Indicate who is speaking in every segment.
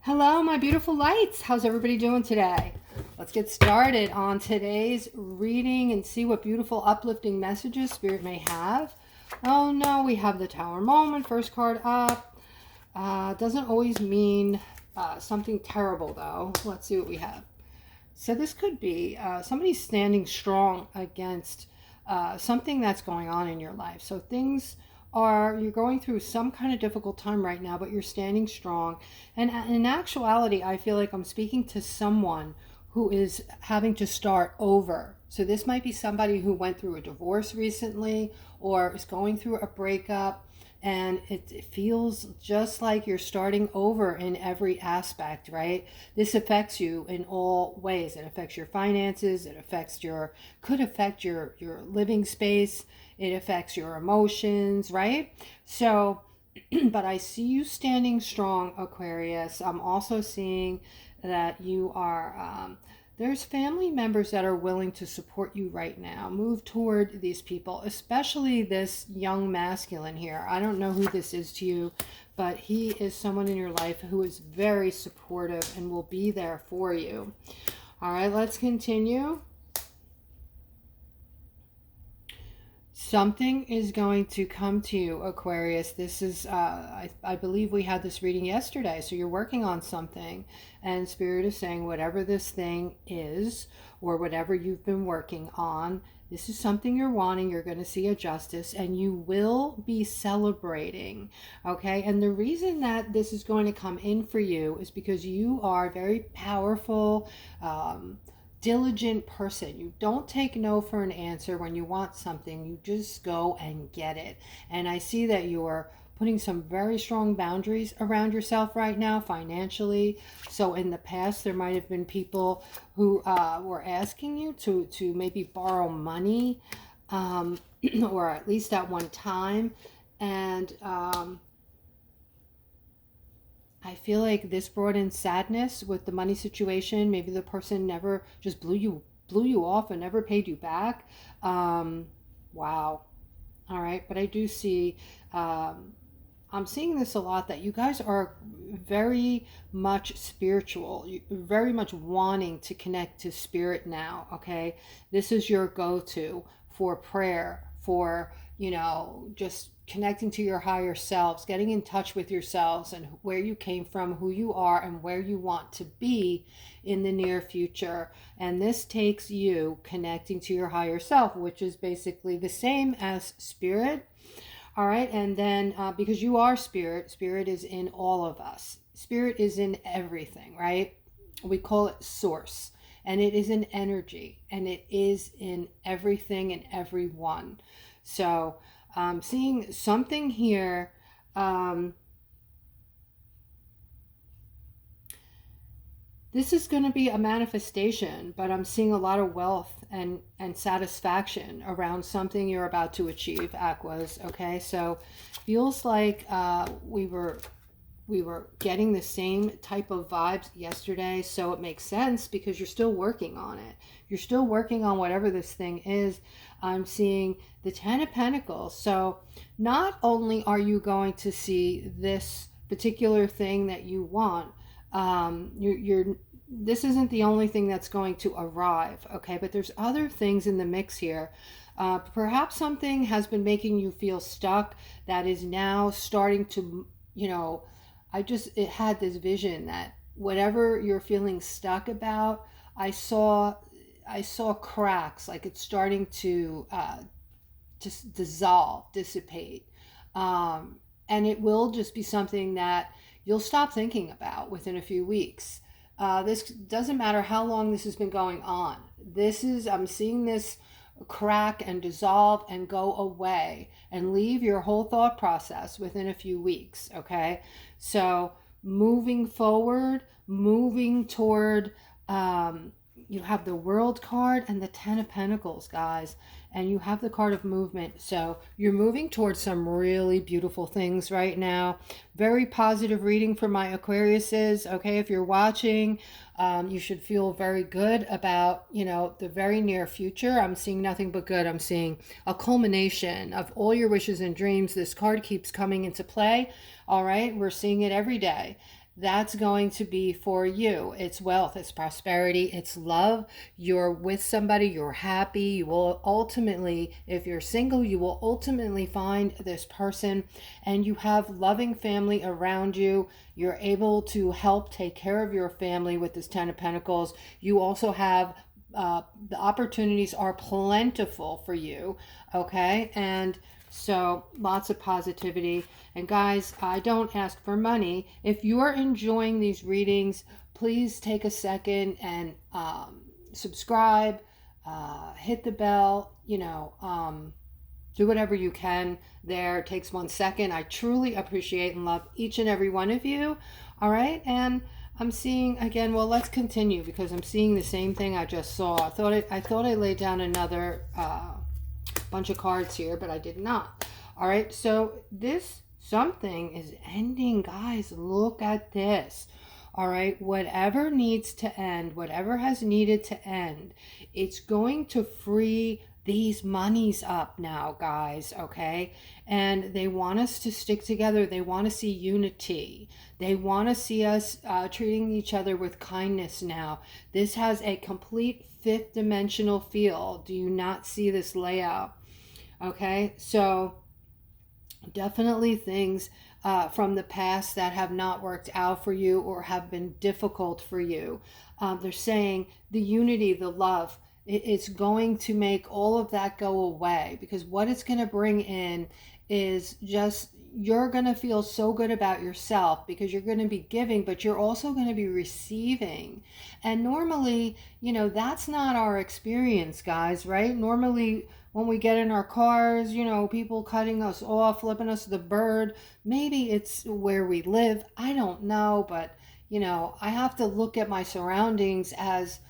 Speaker 1: Hello, my beautiful lights. How's everybody doing today? Let's get started on today's reading and see what beautiful uplifting messages Spirit may have. Oh no, we have the Tower moment, first card up. Doesn't always mean something terrible though. Let's see what we have. So this could be somebody standing strong against something that's going on in your life. So you're going through some kind of difficult time right now, but you're standing strong. And in actuality, I feel like I'm speaking to someone who is having to start over. So this might be somebody who went through a divorce recently or is going through a breakup. And it feels just like you're starting over in every aspect, right? This affects you in all ways. It affects your finances. It could affect your living space. It affects your emotions, right? So, but I see you standing strong, Aquarius. I'm also seeing that you are, there's family members that are willing to support you right now. Move toward these people, especially this young masculine here. I don't know who this is to you, but he is someone in your life who is very supportive and will be there for you. All right, let's continue. Something is going to come to you, Aquarius. This is, I believe we had this reading yesterday. So you're working on something and Spirit is saying whatever this thing is or whatever you've been working on, this is something you're wanting. You're going to see a justice and you will be celebrating. Okay. And the reason that this is going to come in for you is because you are very powerful, diligent person. You don't take no for an answer when you want something. You just go and get it. And I see that you're putting some very strong boundaries around yourself right now financially. So in the past, there might have been people who were asking you to maybe borrow money, or at least at one time. And I feel like this brought in sadness with the money situation. Maybe the person never just blew you off and never paid you back. Wow. All right. But I do see, I'm seeing this a lot, that you guys are very much spiritual. You're very much wanting to connect to Spirit now. Okay. This is your go-to for prayer, for, just connecting to your higher selves, getting in touch with yourselves and where you came from, who you are, and where you want to be in the near future. And this takes you connecting to your higher self, which is basically the same as Spirit. All right. And then because you are Spirit, Spirit is in all of us. Spirit is in everything, right? We call it source. And it is an energy. And it is in everything and everyone. So I'm seeing something here. This is going to be a manifestation, but I'm seeing a lot of wealth and satisfaction around something you're about to achieve, Aquas. Okay, so feels like we were getting the same type of vibes yesterday, so it makes sense because you're still working on it. You're still working on whatever this thing is. I'm seeing the Ten of Pentacles. So not only are you going to see this particular thing that you want, this isn't the only thing that's going to arrive, okay? But there's other things in the mix here. Perhaps something has been making you feel stuck that is now starting to, it had this vision that whatever you're feeling stuck about, I saw cracks, like it's starting to just dissolve, dissipate. And it will just be something that you'll stop thinking about within a few weeks. This doesn't matter how long this has been going on. I'm seeing this crack and dissolve and go away and leave your whole thought process within a few weeks. Okay. So moving forward, moving toward, you have the World card and the Ten of Pentacles, guys, and you have the card of movement. So you're moving towards some really beautiful things right now. Very positive reading for my Aquariuses. Okay, if you're watching, you should feel very good about, the very near future. I'm seeing nothing but good. I'm seeing a culmination of all your wishes and dreams. This card keeps coming into play. All right, we're seeing it every day. that's going to be for you. It's wealth, it's prosperity, it's love. You're with somebody, you're happy. You will ultimately, if you're single, you will ultimately find this person, and you have loving family around you. You're able to help take care of your family with this Ten of Pentacles. You also have the opportunities are plentiful for you, okay? And so lots of positivity. And guys, I don't ask for money. If you're enjoying these readings, please take a second and subscribe, hit the bell, do whatever you can there. It takes 1 second. I truly appreciate and love each and every one of you. All right. And I'm seeing again, well, let's continue because I'm seeing the same thing I just saw. I thought I laid down another bunch of cards here, but I did not. All right. So this something is ending, guys. Look at this. All right. Whatever needs to end, whatever has needed to end, it's going to free these monies up now, guys, okay? And they want us to stick together. They want to see unity. They want to see us treating each other with kindness now. This has a complete fifth dimensional feel. Do you not see this layout? Okay, so definitely things from the past that have not worked out for you or have been difficult for you. They're saying the unity, the love, it's going to make all of that go away, because what it's going to bring in is just, you're going to feel so good about yourself because you're going to be giving, but you're also going to be receiving. And normally, that's not our experience, guys, right? Normally, when we get in our cars, people cutting us off, flipping us the bird, maybe it's where we live. I don't know, but, I have to look at my surroundings as,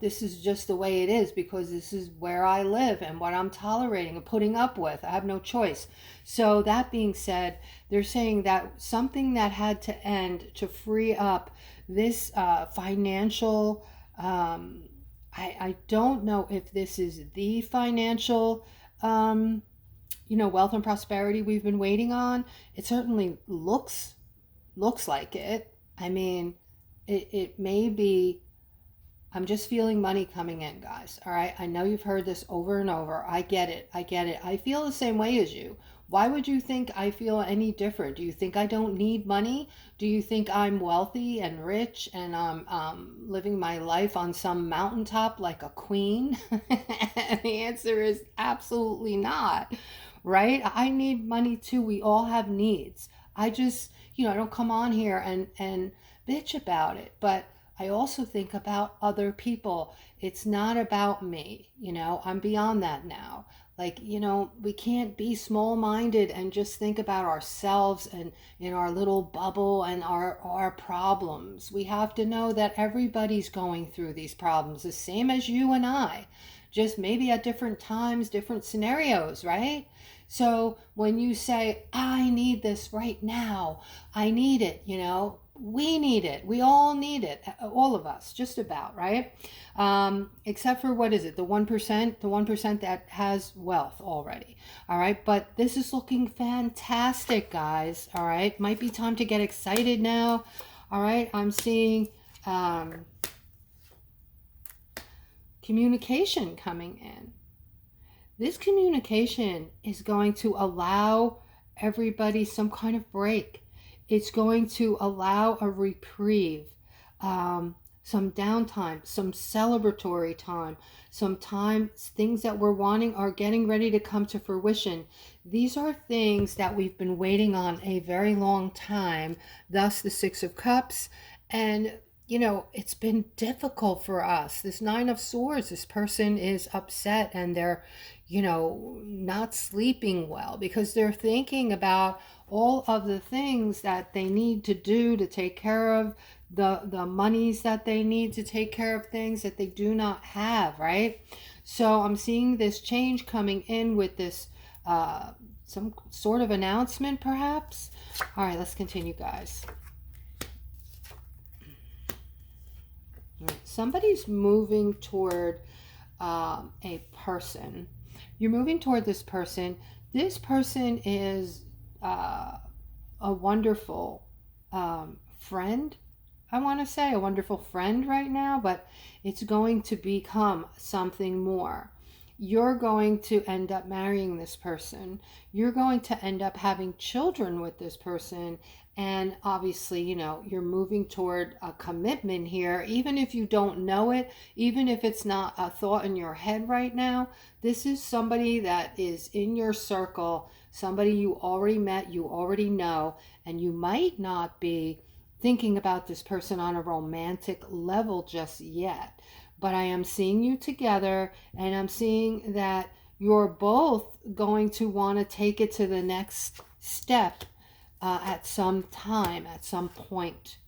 Speaker 1: this is just the way it is because this is where I live and what I'm tolerating and putting up with. I have no choice. So that being said, they're saying that something that had to end to free up this financial, I don't know if this is the financial, wealth and prosperity we've been waiting on. It certainly looks like it. I mean, it may be. I'm just feeling money coming in, guys. All right. I know you've heard this over and over. I get it. I feel the same way as you. Why would you think I feel any different? Do you think I don't need money? Do you think I'm wealthy and rich and I'm living my life on some mountaintop like a queen? And the answer is absolutely not, right? I need money too. We all have needs. I just, I don't come on here and bitch about it, but I also think about other people. It's not about me, I'm beyond that now. Like, we can't be small-minded and just think about ourselves and in our little bubble and our problems. We have to know that everybody's going through these problems, the same as you and I, just maybe at different times, different scenarios, right? So when you say, I need this right now, I need it, we need it. We all need it. All of us, just about, right? Except for, what is it? The 1%, the 1% that has wealth already. All right. But this is looking fantastic, guys. All right. Might be time to get excited now. All right. I'm seeing communication coming in. This communication is going to allow everybody some kind of break. It's going to allow a reprieve, some downtime, some celebratory time, some time, things that we're wanting are getting ready to come to fruition. These are things that we've been waiting on a very long time, thus the Six of Cups. And, it's been difficult for us. This Nine of Swords, this person is upset and they're, not sleeping well because they're thinking about all of the things that they need to do to take care of the monies that they need to take care of things that they do not have, right? So I'm seeing this change coming in with this some sort of announcement, perhaps. All right, let's continue, guys. Somebody's moving toward a person. You're moving toward this person. This person is a wonderful friend, I want to say, a wonderful friend right now, but it's going to become something more. You're going to end up marrying this person. You're going to end up having children with this person. And obviously, you know, you're moving toward a commitment here. Even if you don't know it, even if it's not a thought in your head right now, this is somebody that is in your circle, somebody you already met, you already know, and you might not be thinking about this person on a romantic level just yet. But I am seeing you together, and I'm seeing that you're both going to want to take it to the next step at some time, at some point.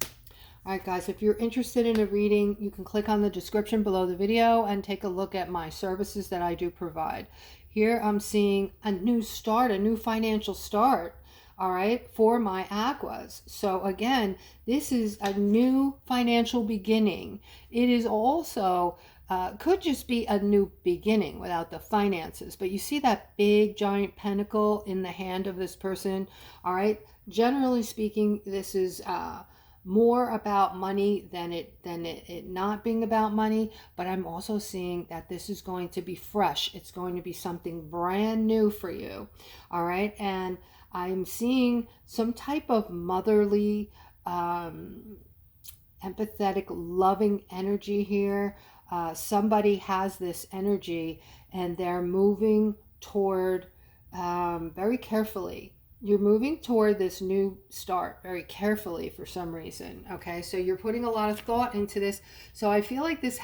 Speaker 1: All right, guys, if you're interested in a reading, you can click on the description below the video and take a look at my services that I do provide. Here I'm seeing a new start, a new financial start. All right, for my aquas. So again, this is a new financial beginning. It is also could just be a new beginning without the finances, but you see that big giant pentacle in the hand of this person. All right, generally speaking, this is more about money than it not being about money, but I'm also seeing that this is going to be fresh. It's going to be something brand new for you. All right, and I'm seeing some type of motherly, empathetic, loving energy here. Somebody has this energy and they're moving toward, very carefully. You're moving toward this new start very carefully for some reason. Okay, so you're putting a lot of thought into this. So I feel like this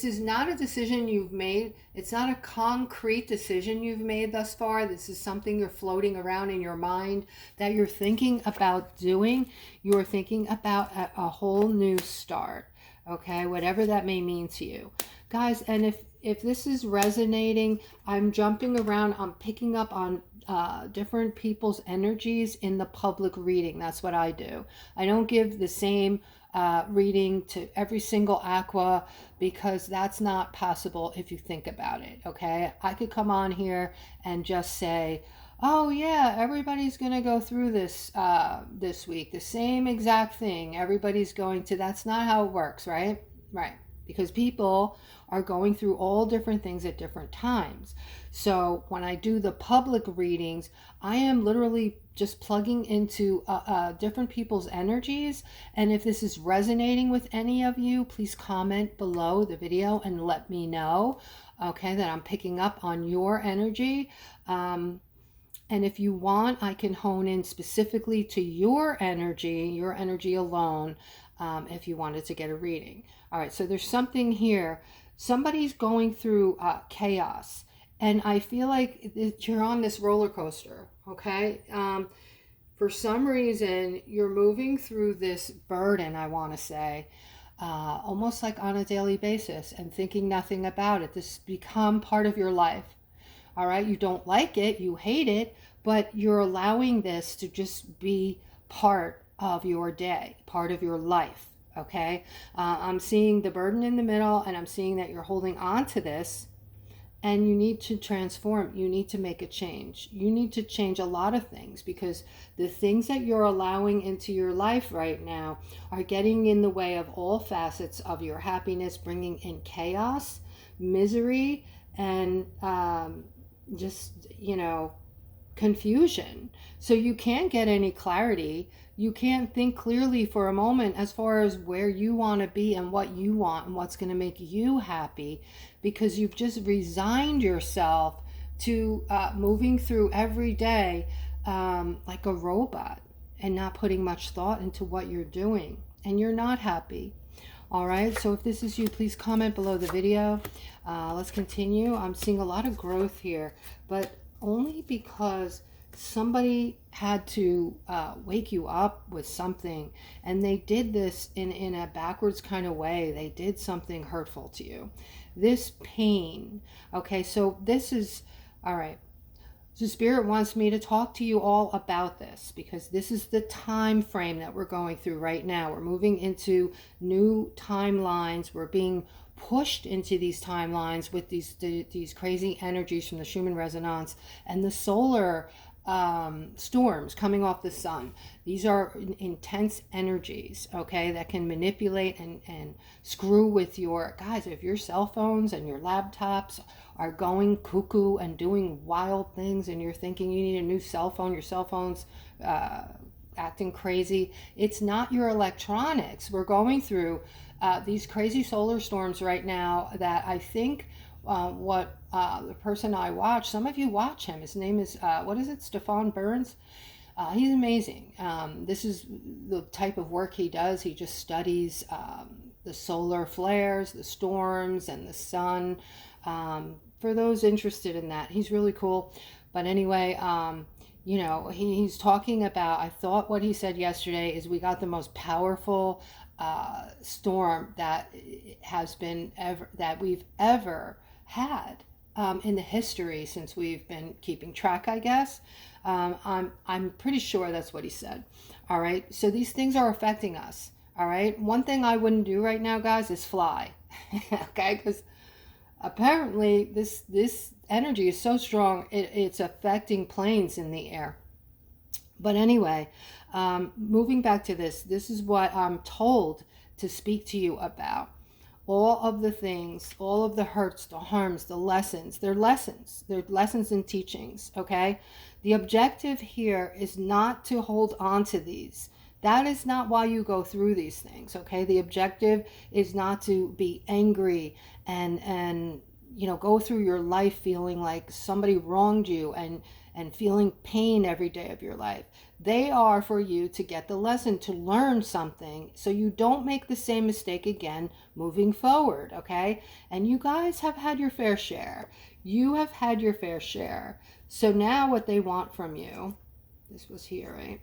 Speaker 1: is not a decision you've made. It's not a concrete decision you've made thus far. This is something you're floating around in your mind that you're thinking about doing. You're thinking about a whole new start. Okay, whatever that may mean to you. Guys, and if this is resonating, I'm jumping around, I'm picking up on different people's energies in the public reading. That's what I do. I don't give the same reading to every single aqua because that's not possible if you think about it. Okay, I could come on here and just say, oh yeah, everybody's gonna go through this this week, the same exact thing. Everybody's going to. That's not how it works, right? Right. Because people are going through all different things at different times. So when I do the public readings, I am literally just plugging into different people's energies. And if this is resonating with any of you, please comment below the video and let me know, okay, that I'm picking up on your energy. And if you want, I can hone in specifically to your energy alone, if you wanted to get a reading. All right, so there's something here. Somebody's going through chaos, and I feel like you're on this roller coaster, okay? For some reason, you're moving through this burden, I want to say, almost like on a daily basis and thinking nothing about it. This has become part of your life. All right, you don't like it, you hate it, but you're allowing this to just be part of your day, part of your life. Okay, I'm seeing the burden in the middle, and I'm seeing that you're holding on to this, and you need to transform. You need to make a change. You need to change a lot of things, because the things that you're allowing into your life right now are getting in the way of all facets of your happiness, bringing in chaos, misery, and just, you know, confusion. So you can't get any clarity. You can't think clearly for a moment as far as where you want to be and what you want and what's going to make you happy, because you've just resigned yourself to moving through every day like a robot and not putting much thought into what you're doing, and you're not happy. All right, so if this is you, please comment below the video. Let's continue. I'm seeing a lot of growth here, but only because somebody had to wake you up with something, and they did this in a backwards kind of way. They did something hurtful to you. This pain, okay, so this is, all right, so Spirit wants me to talk to you all about this, because this is the time frame that we're going through right now. We're moving into new timelines. We're being pushed into these timelines with these crazy energies from the Schumann resonance and the solar storms coming off the sun. These are intense energies, okay, that can manipulate and screw with your, guys, if your cell phones and your laptops are going cuckoo and doing wild things and you're thinking you need a new cell phone, your cell phone's acting crazy, it's not your electronics. We're going through these crazy solar storms right now that I think the person I watch, some of you watch him, his name is, what is it, Stefan Burns? He's amazing. This is the type of work he does. He just studies the solar flares, the storms, and the sun. For those interested in that, he's really cool. But anyway, you know, he's talking about, I thought what he said yesterday is we got the most powerful storm that we've ever had in the history since we've been keeping track, I guess. I'm pretty sure that's what he said. All right, so these things are affecting us. All right, one thing I wouldn't do right now, guys, is fly. Okay, because apparently this energy is so strong it's affecting planes in the air. But anyway, moving back to this is what I'm told to speak to you about. All of the things, all of the hurts, the harms, the lessons, they're lessons and teachings, okay? The objective here is not to hold on to these. That is not why you go through these things, okay? The objective is not to be angry and you know, go through your life feeling like somebody wronged you and feeling pain every day of your life. They are for you to get the lesson, to learn something so you don't make the same mistake again moving forward, okay? And you guys have had your fair share. You have had your fair share. So now what they want from you, this was here, right?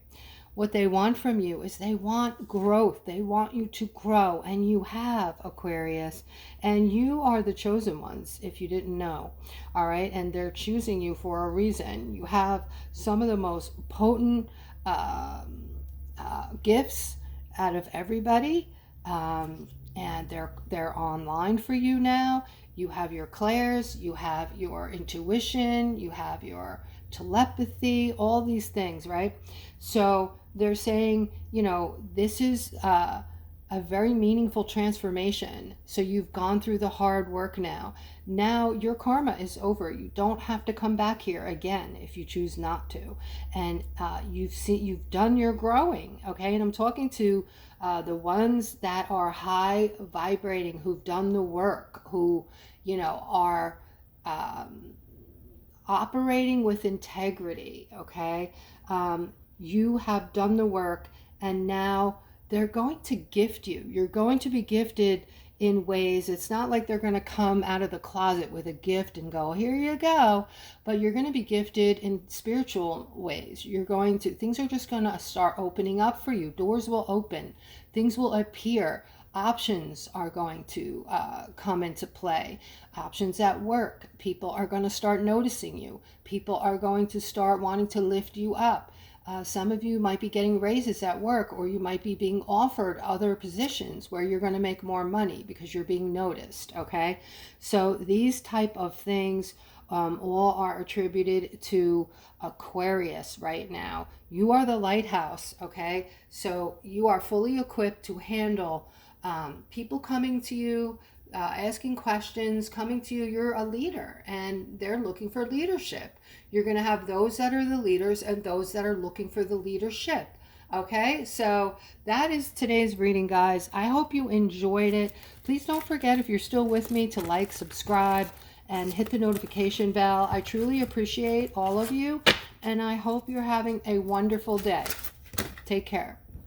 Speaker 1: What they want from you is they want growth. They want you to grow, and you have, Aquarius, and you are the chosen ones, if you didn't know, all right? And they're choosing you for a reason. You have some of the most potent gifts out of everybody, and they're online for you now. You have your clairs, you have your intuition, you have your telepathy, all these things, right? So they're saying, you know, this is a very meaningful transformation. So you've gone through the hard work now. Now your karma is over. You don't have to come back here again if you choose not to. And you've done your growing, okay? And I'm talking to the ones that are high vibrating, who've done the work, who, you know, are operating with integrity, okay? You have done the work, and now they're going to gift you. You're going to be gifted in ways. It's not like they're going to come out of the closet with a gift and go, here you go, but you're going to be gifted in spiritual ways. Things are just going to start opening up for you. Doors will open. Things will appear. Options are going to come into play. Options at work. People are going to start noticing you. People are going to start wanting to lift you up. Some of you might be getting raises at work, or you might be being offered other positions where you're going to make more money because you're being noticed, okay? So these type of things all are attributed to Aquarius right now. You are the lighthouse, okay? So you are fully equipped to handle people coming to you, asking questions, coming to you. You're a leader, and they're looking for leadership. You're going to have those that are the leaders and those that are looking for the leadership. Okay, so that is today's reading, guys. I hope you enjoyed it. Please don't forget, if you're still with me, to like, subscribe, and hit the notification bell. I truly appreciate all of you, and I hope you're having a wonderful day. Take care.